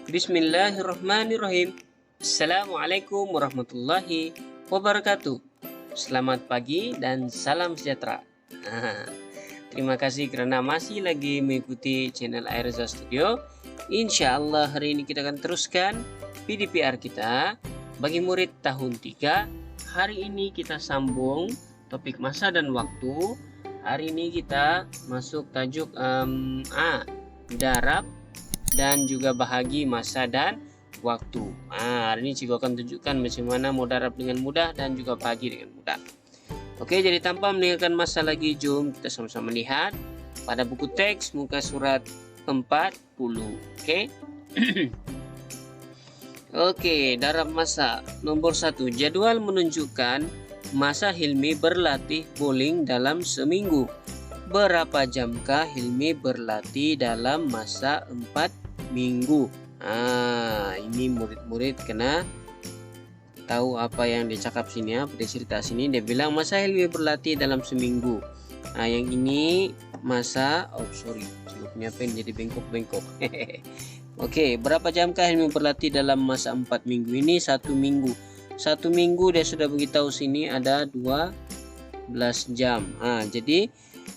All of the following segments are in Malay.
Bismillahirrahmanirrahim. Assalamualaikum warahmatullahi wabarakatuh. Selamat pagi dan salam sejahtera. Terima kasih karena masih lagi mengikuti channel Airza Studio. Insya Allah hari ini kita akan teruskan PDPR kita bagi murid tahun 3. Hari ini kita sambung topik masa dan waktu. Hari ini kita masuk tajuk darab dan juga bahagi masa dan waktu. Hari ini cikgu akan tunjukkan bagaimana mudarab dengan mudah dan juga bahagi dengan mudah. Oke, jadi tanpa meninggalkan masa lagi, jom kita sama-sama lihat pada buku teks muka surat 40. Oke. Oke, darab masa nomor 1. Jadwal menunjukkan masa Hilmi berlatih bowling dalam seminggu. Berapa jamkah Hilmi berlatih dalam masa 4 minggu? Ini murid-murid kena tahu apa yang dicakap sini ya, pada cerita sini dia bilang masa Hilmi berlatih dalam seminggu. Yang ini masa cukupnya pen jadi bengkok-bengkok. Oke, berapa jamkah Hilmi berlatih dalam masa 4 minggu ini? 1 minggu. 1 minggu dia sudah beritahu sini ada 12 jam. Jadi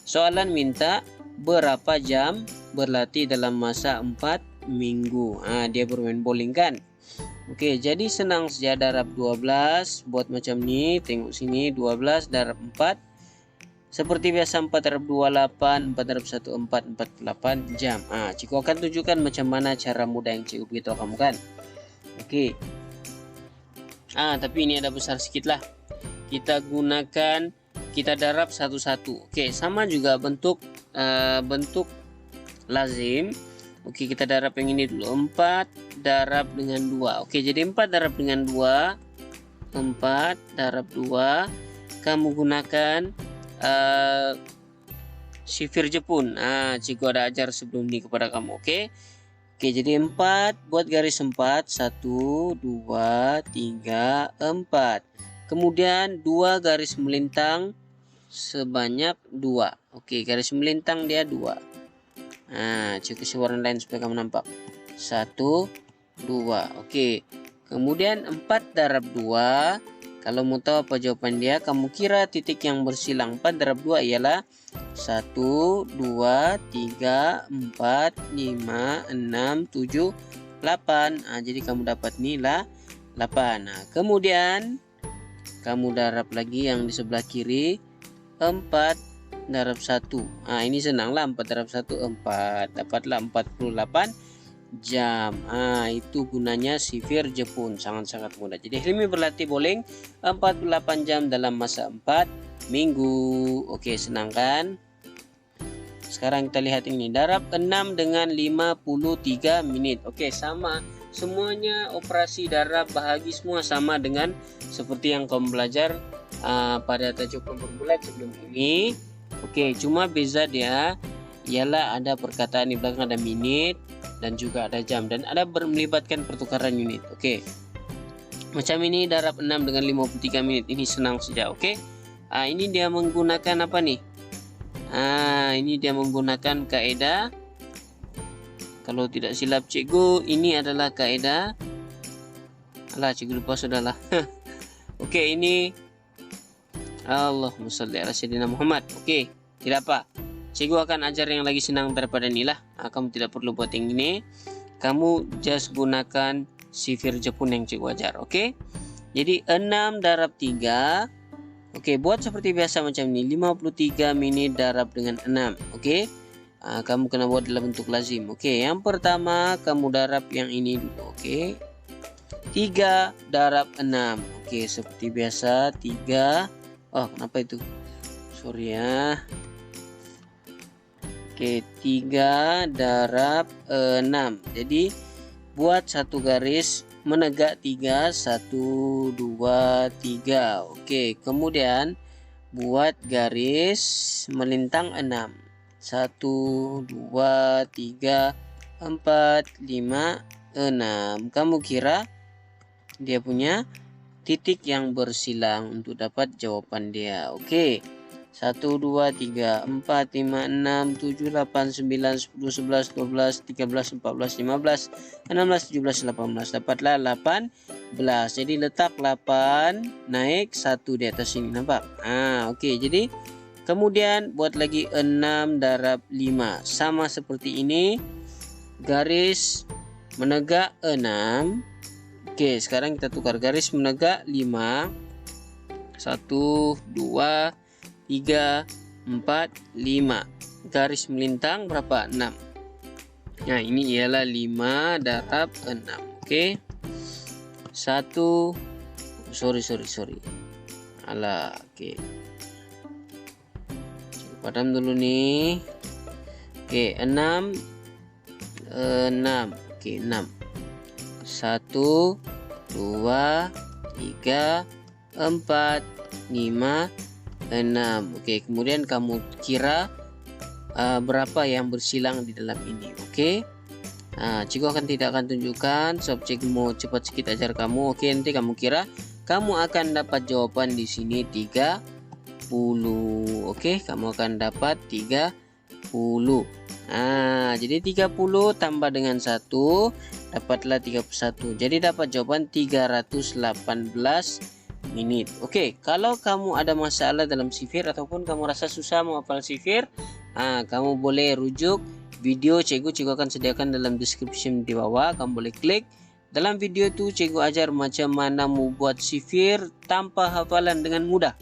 soalan minta berapa jam berlatih dalam masa 4 minggu. Dia bermain bowling kan. Oke, jadi senang saja darab 12. Buat macam ni, tengok sini 12 darab 4. Seperti biasa 4 darab 2 8, 4 darab 1 4, 48 jam. Cikgu akan tunjukkan macam mana cara mudah yang cikgu beritahu kamu kan. Oke. Tapi ini ada besar sedikit lah. Kita gunakan, kita darab satu-satu. Oke, sama juga bentuk lazim. Oke, kita darab yang ini dulu. 4 darab dengan 2. Oke, jadi 4 darab dengan 2. 4 darab 2. Kamu gunakan sifir Jepun. Cikgu ada ajar sebelum ini kepada kamu. Oke. Oke, jadi 4 buat garis 4. 1, 2, 3, 4. Kemudian 2 garis melintang sebanyak 2. Oke, garis melintang dia 2. Cikgu kasih warna lain supaya kamu nampak. 1, 2. Oke. Kemudian 4 darab 2. Kalau mau tahu apa jawaban dia, kamu kira titik yang bersilang 4 darab 2 ialah 1, 2, 3, 4, 5, 6, 7, 8. Jadi kamu dapat nilai 8. Kemudian kamu darab lagi yang di sebelah kiri. 4 darab 1. Ini senanglah, 4 darab 1 4. Dapatlah 48 jam. Itu gunanya sifir Jepun, sangat-sangat mudah. Jadi Hilmi berlatih bowling 48 jam dalam masa 4 minggu. Oke, senang kan? Sekarang kita lihat ini, darab 6 dengan 53 menit. Oke, sama. Semuanya operasi darab bahagi semua sama dengan seperti yang kamu belajar pada tajuk nomor bulat sebelum ini. Oke, cuma beza dia ialah ada perkataan di belakang, ada menit dan juga ada jam, dan ada melibatkan pertukaran unit. Oke. Macam ini darab 6 dengan 53 menit. Ini senang saja. Oke. Ini dia menggunakan apa nih? Ini dia menggunakan kaedah, kalau tidak silap cikgu, ini adalah kaedah. Cikgu lupa sudahlah. Oke, ini Allahumma sholli ala sayyidina Muhammad. Oke, tidak apa. Cikgu akan ajar yang lagi senang daripada inilah. Kamu tidak perlu buat yang ini. Kamu just gunakan sifir Jepun yang cikgu ajar. Oke. Jadi 6 darab 3. Oke, buat seperti biasa macam ini. 53 menit darab dengan 6. Oke. Kamu kena buat dalam bentuk lazim. Oke, yang pertama kamu darab yang ini dulu. Oke. 3 darab 6. Oke, seperti biasa 3. Kenapa itu? Sorry ya. Oke, 3 darab 6. Jadi buat satu garis menegak 3, 1, 2, 3. Oke, kemudian buat garis melintang 6. 1, 2, 3, 4, 5, 6. Kamu kira dia punya titik yang bersilang untuk dapat jawaban dia. Oke. 1, 2, 3, 4, 5, 6, 7, 8, 9, 10, 11, 12, 13, 14, 15, 16, 17, 18. Dapatlah 18. Jadi letak 8 naik 1 di atas sini, nampak? Oke. Jadi kemudian buat lagi 6 darab 5. Sama seperti ini. Garis menegak 6. Oke, sekarang kita tukar garis menegak 5. 1, 2, 3, 4, 5. Garis melintang berapa? 6. Nah, ini ialah 5 darab 6. Oke. 1. Sorry. Alah, oke. Padam dulu nih. Oke, 6. Oke, 6. 1, 2, 3, 4, 5, 6. Oke, kemudian kamu kira berapa yang bersilang di dalam ini. Oke. Cikgu tidak akan tunjukkan sebab cikgu mau cepat sedikit ajar kamu. Oke, nanti kamu kira kamu akan dapat jawaban di sini 30. Oke, kamu akan dapat 30. Jadi 30 tambah dengan 1 dapatlah 31. Jadi dapat jawaban 318 menit. Oke, kalau kamu ada masalah dalam sifir ataupun kamu rasa susah menghafal sifir, kamu boleh rujuk video cikgu akan sediakan dalam description di bawah. Kamu boleh klik. Dalam video itu cikgu ajar macam mana membuat sifir tanpa hafalan dengan mudah.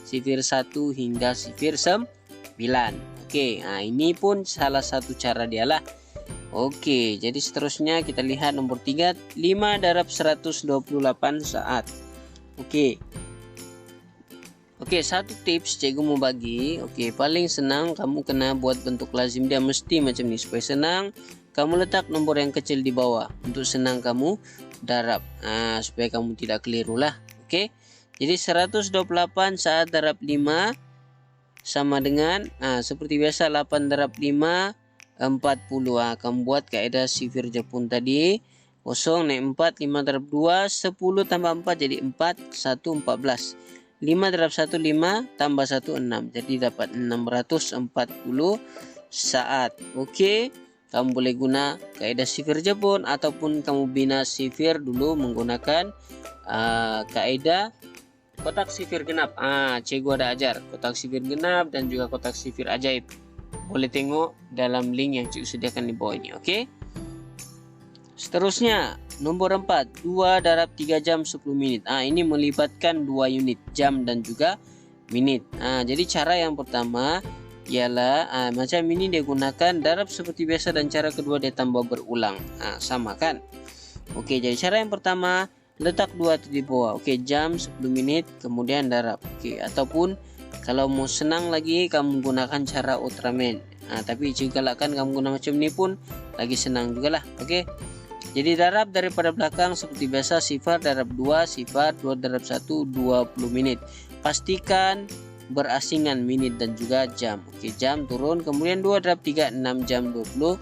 Sifir 1 hingga sifir 9. Oke, ini pun salah satu cara dialah. Oke, jadi seterusnya kita lihat nomor 3, 5 darab 128 saat. Oke, satu tips cikgu mau bagi. Oke, paling senang kamu kena buat bentuk lazim, dia mesti macam ini. Supaya senang, kamu letak nomor yang kecil di bawah. Untuk senang kamu darab. Supaya kamu tidak keliru lah. Oke, jadi 128 saat darab 5 sama dengan seperti biasa 8 darab 5 40. Kamu buat kaidah sifir Jepun tadi. 0 naik 4, 5 darab 2, 10 tambah 4 jadi 4, 1, 14. 5 darab 1, 5 tambah 1, 6. Jadi dapat 640 saat. Oke, kamu boleh guna kaidah sifir Jepun ataupun kamu bina sifir dulu menggunakan kaidah kotak sifir genap. Cikgu ada ajar kotak sifir genap dan juga kotak sifir ajaib. Boleh tengok dalam link yang cikgu sediakan di bawah ini. Oke. Seterusnya nomor 4, 2 darab 3 jam 10 menit. Ini melibatkan 2 unit, jam dan juga menit. Jadi cara yang pertama ialah macam ini dia gunakan darab seperti biasa dan cara kedua dia tambah berulang. Sama kan? Oke, jadi cara yang pertama letak 2 di bawah. Oke, jam 10 menit kemudian darab. Oke, ataupun kalau mau senang lagi kamu gunakan cara Ultraman. Tapi jika kan kamu guna macam ini pun lagi senang juga lah. Oke. Jadi darab daripada belakang seperti biasa sifar darab 2, sifar 2 darab 1, 20 menit. Pastikan berasingan menit dan juga jam. Oke, jam turun, kemudian 2 darab 3, 6 jam 20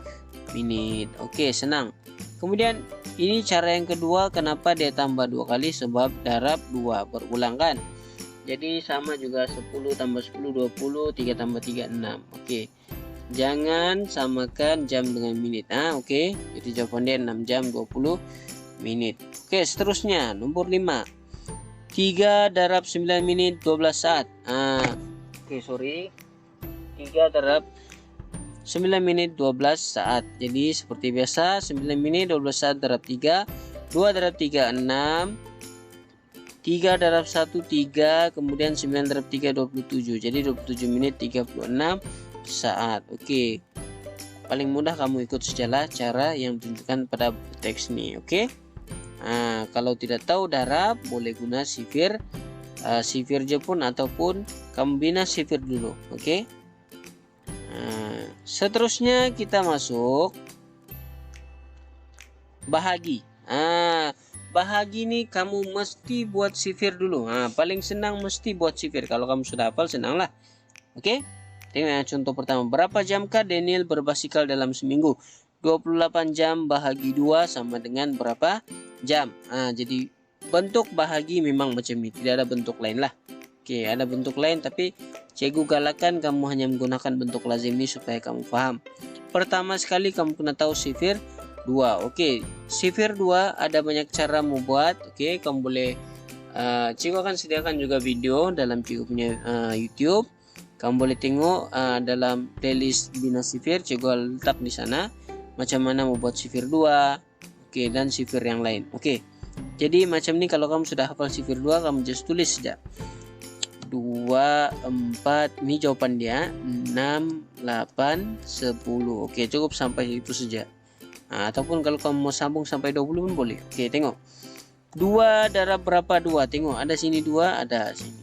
menit. Oke, senang. Kemudian ini cara yang kedua, kenapa dia tambah 2 kali? Sebab darab 2 berulang kan. Jadi sama juga 10 tambah 10 20, 3 tambah 3 6. Oke. Jangan samakan jam dengan menit. Oke. Jadi jawaban dia 6 jam 20 menit. Oke, seterusnya nomor 5. 3 darab 9 menit 12 saat. Oke, sorry. 3 darab 9 menit 12 saat. Jadi seperti biasa 9 menit 12 saat darab 3. 2 darab 3 6. 3 darab 1 3, kemudian 9 darab 3 27. Jadi 27 menit 36 saat. Oke. Paling mudah kamu ikut sajalah cara yang ditunjukkan pada teks ini, oke? Kalau tidak tahu darab boleh guna sifir Jepun ataupun kamu bina sifir dulu, oke? Seterusnya kita masuk bahagi. Bahagi ini kamu mesti buat sifir dulu. Paling senang mesti buat sifir. Kalau kamu sudah hafal senanglah. Oke? Tengok yang contoh pertama. Berapa jamkah Daniel berbasikal dalam seminggu? 28 jam bahagi 2 sama dengan berapa jam? Jadi bentuk bahagi memang macam ini. Tidak ada bentuk lain lah. Oke, ada bentuk lain tapi cikgu galakan kamu hanya menggunakan bentuk lazim ini supaya kamu paham. Pertama sekali kamu kena tahu sifir 2. Oke, sifir 2 ada banyak cara membuat. Oke, kamu boleh cikgu akan sediakan juga video dalam cikgu punya YouTube. Kamu boleh tengok dalam playlist Bina Sifir, cikgu letak di sana macam mana membuat sifir 2. Oke, dan sifir yang lain. Oke. Jadi macam ni kalau kamu sudah hafal sifir 2, kamu just tulis saja. 2, 4, ini jawaban dia 6, 8, 10. Oke, cukup sampai itu saja. Ataupun kalau kamu mau sambung sampai 20 pun boleh. Oke, tengok 2 darab berapa 2, tengok ada sini 2, ada sini.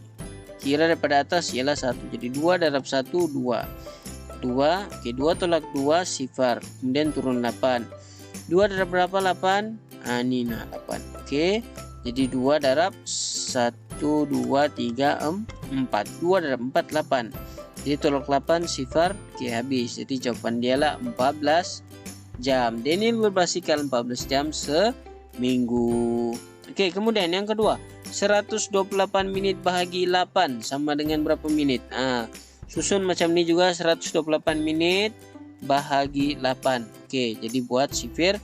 Kira daripada atas ialah 1. Jadi 2 darab 1, 2. 2, oke, 2 tolak 2 sifar. Kemudian turun 8. 2 darab berapa 8? Ini 8. Oke, jadi 2 darab 1, 2, 3, 4. 2 darab 4, 8. Jadi tolak 8 sifar. Oke, habis. Jadi jawaban dia lah 14 jam. Daniel berbasikal 14 jam seminggu. Oke, kemudian yang kedua, 128 menit bahagi 8 sama dengan berapa menit? Susun macam ni juga, 128 menit bahagi 8. Oke, jadi buat sifir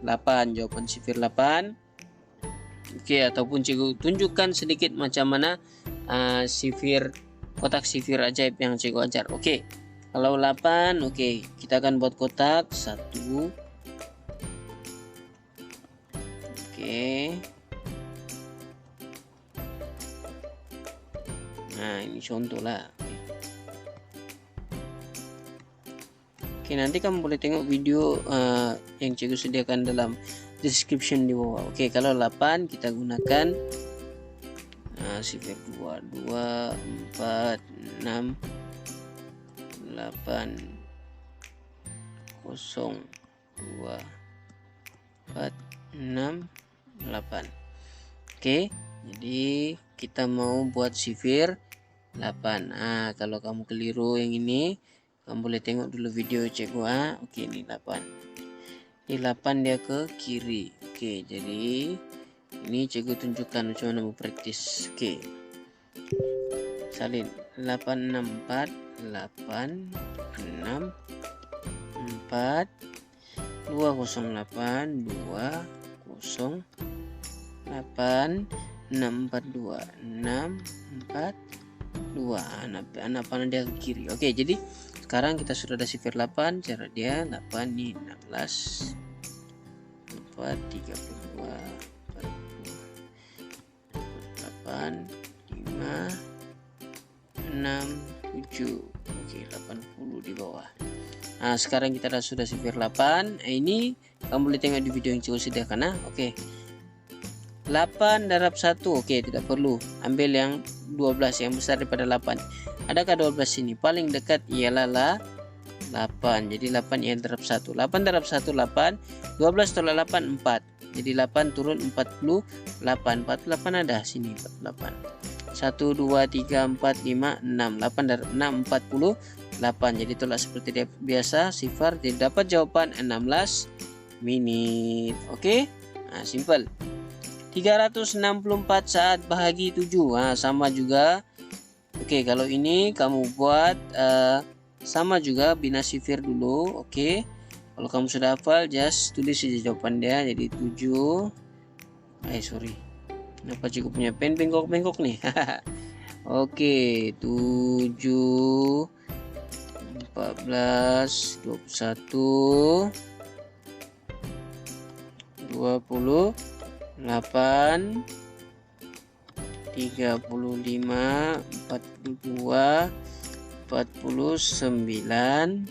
8. Jawaban sifir 8. Oke, ataupun cikgu tunjukkan sedikit macam mana sifir, kotak sifir ajaib yang cikgu ajar. Oke, kalau 8, oke, kita akan buat kotak 1. Oke. Nah, ini contoh lah. Oke, nanti kamu boleh tengok video yang cikgu sediakan dalam description di bawah. Oke, kalau 8 kita gunakan sifir 2, 2, 4, 6, 8, 0, 2, 4, 6, 8. Oke, jadi kita mau buat sifir 8. Kalau kamu keliru yang ini, kamu boleh tengok dulu video cikgu. Oke, ini 8. Ini 8 dia ke kiri. Oke, jadi ini cikgu tunjukkan macam mana mempraktis. Oke, salin 8, 6, 4, 8, 6, 4, 2, 0, 8, 2, 0, 8, 6, 4, 2, 6, 4, 2. Anak panah dia ke kiri. Oke, jadi sekarang kita sudah ada sifir 8. Cara dia 8 nih 16, 4, 32, 8, 5, 6, 7. Oke, 80 di bawah. Sekarang kita sudah sifir 8. Ini kamu boleh tengok di video yang cikgu sediakan. Oke, 8 darab 1. Oke, tidak perlu. Ambil yang 12 yang besar daripada 8. Adakah 12 sini? Paling dekat ialah 8. Jadi 8 yang darab 1. 8 darab 1 8. 12 tolak 8 4. Jadi 8 turun 48. 48 ada sini 48. 1 2 3 4 5 6. 8 darab 6 48. Jadi tolak seperti biasa sifar. Jadi dapat jawaban 16 menit. Oke? Simple. 364 saat bahagi 7. Sama juga. Oke, kalau ini kamu buat sama juga bina sifir dulu. Oke, kalau kamu sudah hafal just tulis saja jawaban dia. Jadi 7. Sorry, kenapa cukup punya pen bengkok-bengkok nih. Oke, 7, 14, 21, 28, 35, 42, 49,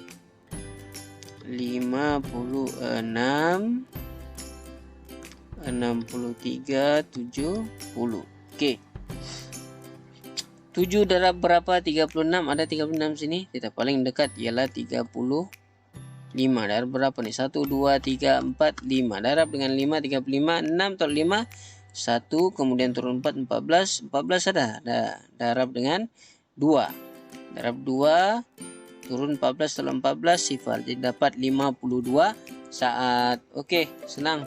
56, 63, 70. Oke. 7 darab berapa? 36. Ada 36 sini. Tidak, paling dekat ialah 35. Darab berapa nih? 1, 2, 3, 4, 5. Darab dengan 5, 35. 6 tolak 5, 1. Kemudian turun 4, 14. 14 ada. Darab dengan 2. Darab 2. Turun 14 tolak 14 sifar. Jadi dapat 52 saat. Oke, senang.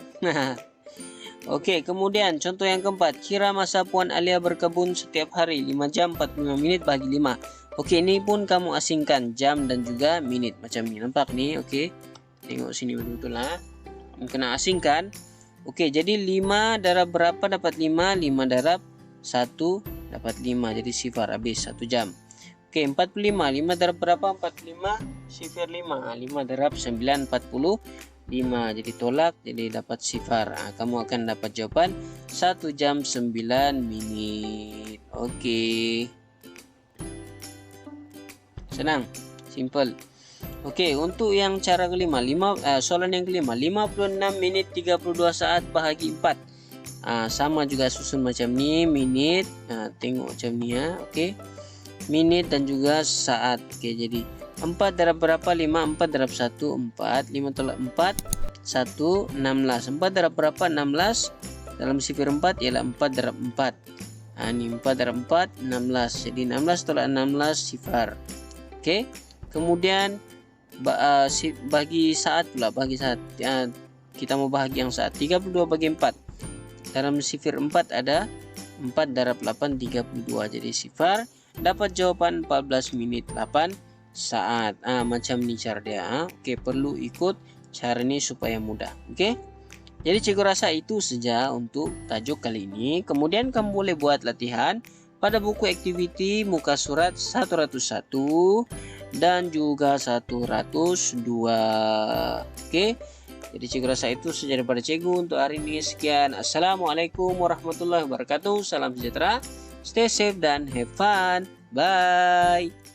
Oke, kemudian contoh yang keempat, kira masa Puan Alia berkebun setiap hari 5 jam 45 menit bagi 5. Oke, ini pun kamu asingkan jam dan juga menit macam ini. Nampak nih, oke. Tengok sini betul-betul lah. Kamu kena asingkan. Oke, jadi 5 darab berapa dapat 5? 5 darab 1 dapat 5. Jadi sifar habis 1 jam. Oke, 45. 5 darab berapa? 45 sifar 5. 5 darab 9 45. Jadi tolak, jadi dapat sifar. Kamu akan dapat jawaban 1 jam 9 menit. Oke. Senang, simple. Oke, untuk yang cara kelima, soalan yang kelima, 56 menit 32 saat bahagi 4. Sama juga susun macam ni, menit. Tengok macam ni ya. Oke. Menit dan juga saat. Oke, jadi 4 darab berapa? 5. 4 darab 1 4. 5 tolak 4 1 16. 4 darab berapa? 16. Dalam sifar 4 ialah 4 darab 4. Ini 4 darab 4 16. Jadi 16 tolak 16 sifar. Oke. Kemudian bagi saat pula, bagi saat. Kita mau bahagi yang saat. 32 bagi 4. Dalam sifar 4 ada 4 darab 8 32. Jadi sifar. Dapat jawaban 14 menit 8 saat. Macam ni cara dia. Oke, perlu ikut cara ini supaya mudah. Oke. Jadi cikgu rasa itu saja untuk tajuk kali ini. Kemudian kamu boleh buat latihan pada buku aktiviti muka surat 101 dan juga 102. Oke. Jadi cikgu rasa itu saja daripada cikgu untuk hari ini. Sekian. Assalamualaikum warahmatullahi wabarakatuh. Salam sejahtera. Stay safe dan have fun. Bye.